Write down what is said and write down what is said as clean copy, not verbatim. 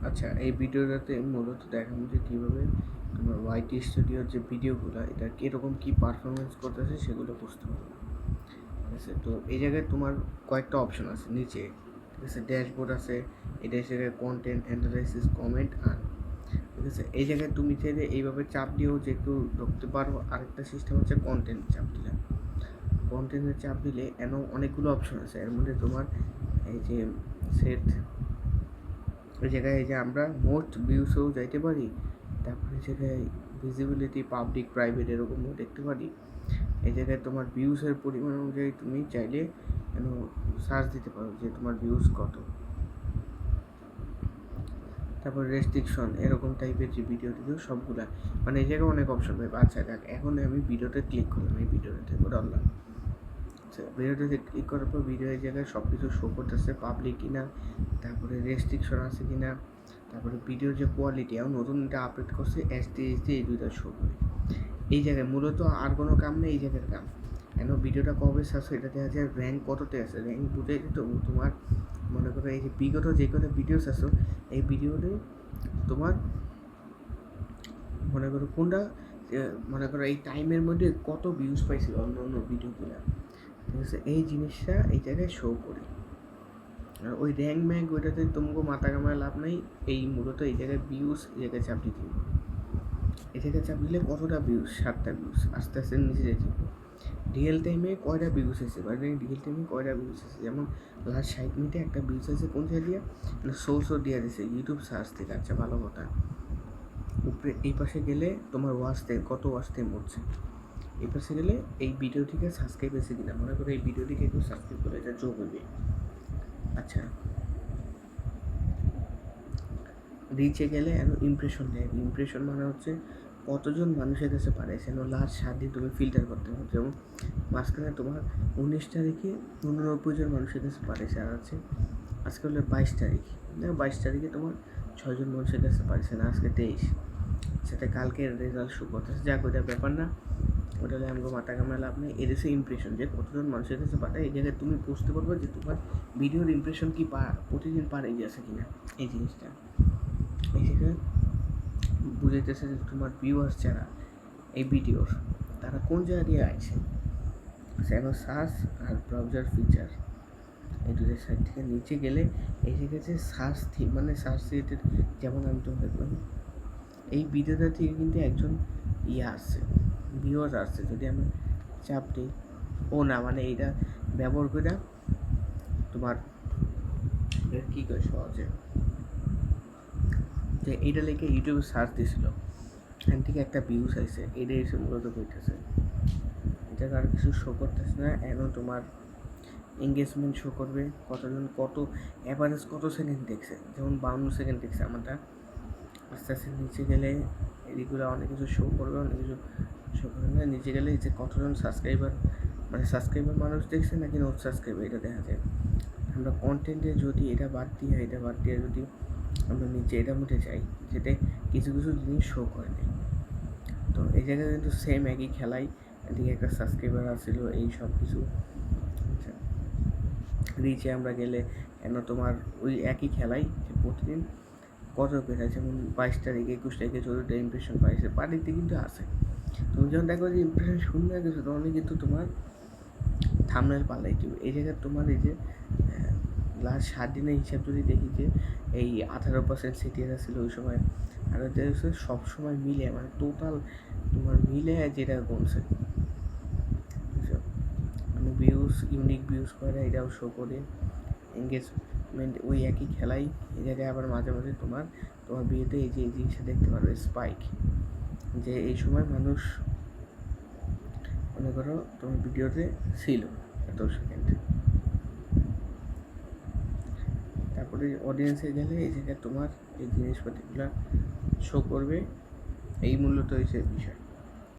আচ্ছা, এই ভিডিওটাতে মূলত দেখানো যে কীভাবে তোমার ওয়াইটি স্টুডিওর যে ভিডিওগুলো এটা কীরকম কী পারফরমেন্স করতেছে সেগুলো বুঝতে পারবে। ঠিক আছে, তো এই জায়গায় তোমার কয়েকটা অপশন আছে নিচে। ঠিক আছে, ড্যাশবোর্ড আছে, এই জায়গায় কন্টেন্ট অ্যানালাইসিস, কমেন্ট আর ঠিক আছে, এই জায়গায় তুমি চাইলে এইভাবে চাপ দিয়েও যে কেউ ঢুকতে পারো। আরেকটা সিস্টেম হচ্ছে কন্টেন্ট চাপ দিলে, কন্টেন্টের চাপ দিলে এন অনেকগুলো অপশন আছে। এর মধ্যে তোমার এই যে সেট, ওই জায়গায় এই যে আমরা মোস্ট ভিউসেও যাইতে পারি, তারপরে এই জায়গায় ভিজিবিলিটি, পাবলিক, প্রাইভেট এরকমও দেখতে পারি। এই জায়গায় তোমার ভিউসের পরিমাণ অনুযায়ী তুমি চাইলে সার্চ দিতে পারো যে তোমার ভিউজ কত। তারপর রেস্ট্রিকশন এরকম টাইপের যে ভিডিও সবগুলা, মানে এই জায়গায় অনেক অপশন পাবে। আচ্ছা দেখ, এখন আমি ভিডিওতে ক্লিক করলাম, এই ভিডিওতে ধরলাম। আচ্ছা, ভিডিওতে ক্লিক করার পর ভিডিও এই জায়গায় সব কিছু শো করতেছে, পাবলিক কিনা, তারপরে রেস্ট্রিকশন আছে কিনা, তারপরে ভিডিওর যে কোয়ালিটি এবং নতুন এটা আপডেট করছে HD এই দুইটা শো করে। এই জায়গায় মূলত আর কোনো কাম নেই, এই জায়গার কাম কেন ভিডিওটা কবে সার্চ এটা দেখা যায়, র্যাঙ্ক কততে আছে, র্যাঙ্ক বুঝে তো তোমার মনে করো এই যে বিগত যে কোনো ভিডিওস আছে এই ভিডিওতে তোমার মনে করো কোনটা, মনে করো এই টাইমের মধ্যে কত ভিউজ পাইছিল অন্য অন্য ভিডিওগুলো। ঠিক আছে, এই জিনিসটা এই জায়গায় শো করে। আর ওই র্যাঙ্ক ম্যাঙ্ক ওইটাতে তোমাকে মাথা কামায় লাভ নেই। এই মূলত এই জায়গায় ভিউজ, এই জায়গায় চাপ দিতে হবে। এই জায়গায় চাপ দিলে কতটা ভিউজ, 7টা ভিউজ, আস্তে আস্তে নিচে যেতে হবে। রিয়েল টাইমে কয়টা ভিউজ এসেছে, বা রিয়েল টাইমে কয়টা ভিউজ এসেছে, যেমন লাস্ট 60 মিনিটে একটা ভিউজ আছে কোন জায়গা দিয়ে, সোর্সও দিয়ে দিয়েছে ইউটিউব সার্চ থেকে। আচ্ছা ভালো কথা, উপরে এই পাশে গেলে তোমার ওয়াচ টাইম, কত ওয়াচ টাইম হচ্ছে। এই পাশে গেলে এই ভিডিওটিকে সাবস্ক্রাইব এসে কিনা, মনে করো এই ভিডিওটিকে একটু সাবস্ক্রাইব করে এটা যোগ হবে। আচ্ছা, রিচে গেলে ইমপ্রেশন দেয়। ইমপ্রেশন মানে হচ্ছে কতজন মানুষের কাছে পাঠাইছে, লাস্ট 7 দিন তুমি ফিল্টার করতে হবে। যেমন মাঝখানে তোমার 19 তারিখে 89 জন মানুষের কাছে পাঠাইছে, আর আছে আজকে হলো 22 তারিখ, 22 তারিখে তোমার 6 জন মানুষের কাছে পাঠাইছে না, আজকে 23, সেটা কালকে রেজাল্ট শো করতেছে। যাক ওইটা ব্যাপার না, ওটা হলে আমাকে মাথা কামায় লাভ নেই। এর হচ্ছে ইমপ্রেশন, যে কতজন মানুষের কাছে পাঠায়। এই জায়গায় তুমি বুঝতে পারবে যে তোমার ভিডিওর ইমপ্রেশন কি প্রতিদিন পারে গেছে কিনা। এই জিনিসটা এই জায়গায় বুঝাইতেছে যে তোমার ভিউয়ার্স যারা এই ভিডিওর, তারা কোন জায়গা দিয়ে আছে। এখন সার্চ আর ব্রাউজার ফিচার, এই দুটোর সাইড থেকে নিচে গেলে এই জায়গায় যে সার্চ থিম, মানে সার্চ রিলেটেড, যেমন আমি তো দেখলাম এই ভিডিওটা থেকে কিন্তু একজন আসছে, ভিউয়ার্স আসছে। যদি আমি চাপ দিই, ও না মানে এইটা ব্যবহার করে তোমার কী করে সহজে, যে এইটা লেগে ইউটিউবে সার্চ দিছিল, এখান থেকে একটা ভিউজ আইছে, এটাই এসে মূলত বইতেছে। এটা আর কিছু শো করতেছে না। এখন তোমার এঙ্গেজমেন্ট শো করবে, কতজন কত অ্যাভারেজ কত সেকেন্ড দেখছে, যেমন 52 সেকেন্ড দেখছে আমারটা। আস্তে আস্তে নিচে গেলে এদিকগুলো অনেক কিছু শো করবে, অনেক কিছু শো করবে না। নিচে গেলে যে কতজন সাবস্ক্রাইবার, মানে সাবস্ক্রাইবার মানুষ দেখছে নাকি নোট সাবস্ক্রাইবার, এটা দেখা যায়। আমরা কন্টেন্টে যদি এটা বাদ দিয়ে যদি আমরা নিচে এটার মধ্যে যাই, যেটা কিছু কিছু জিনিস শো করে নেই। তো এই জায়গায় কিন্তু সেম একই খেলাই, এদিকে একটা সাবস্ক্রাইবার আসছিল, এই সব কিছু। আচ্ছা, রিচে আমরা গেলে তোমার ওই একই খেলাই যে প্রতিদিন কত পেটা, যেমন 22 তারিখ, 21 তারিখে 14টা ইমপ্রেশন পাইছে, পার্টিতে কিন্তু আছে। তুমি যখন দেখো যে ইমপ্রেশন শূন্য হয়ে গেছে, তখনই কিন্তু তোমার থাম্বনেল পাল্টাই দিবে। এই জায়গায় তোমার এই যে লাস্ট 7 দিনের হিসাব যদি দেখি, যে এই 18% সিটিএস ছিল ওই সময়, আর হচ্ছে সব সময় মিলে, মানে টোটাল তোমার মিলে যেটা কমছে, মানে ভিউজ, ইউনিক ভিউজ করে এটাও শো করে। এঙ্গেজমেন্ট ওই একই খেলাই। এই জায়গায় আবার মাঝে মাঝে তোমার বিয়েতে এই যে এই জিনিসটা দেখতে পারবে, স্পাইক, যে এই সময় মানুষ মনে করো তোমার ভিডিওতে ছিল এত সেকেন্ড। তারপরে অডিয়েন্সে গেলে এই জায়গায় তোমার এই জিনিসপাতিগুলো শো করবে। এই মূলত হয়েছে বিষয়।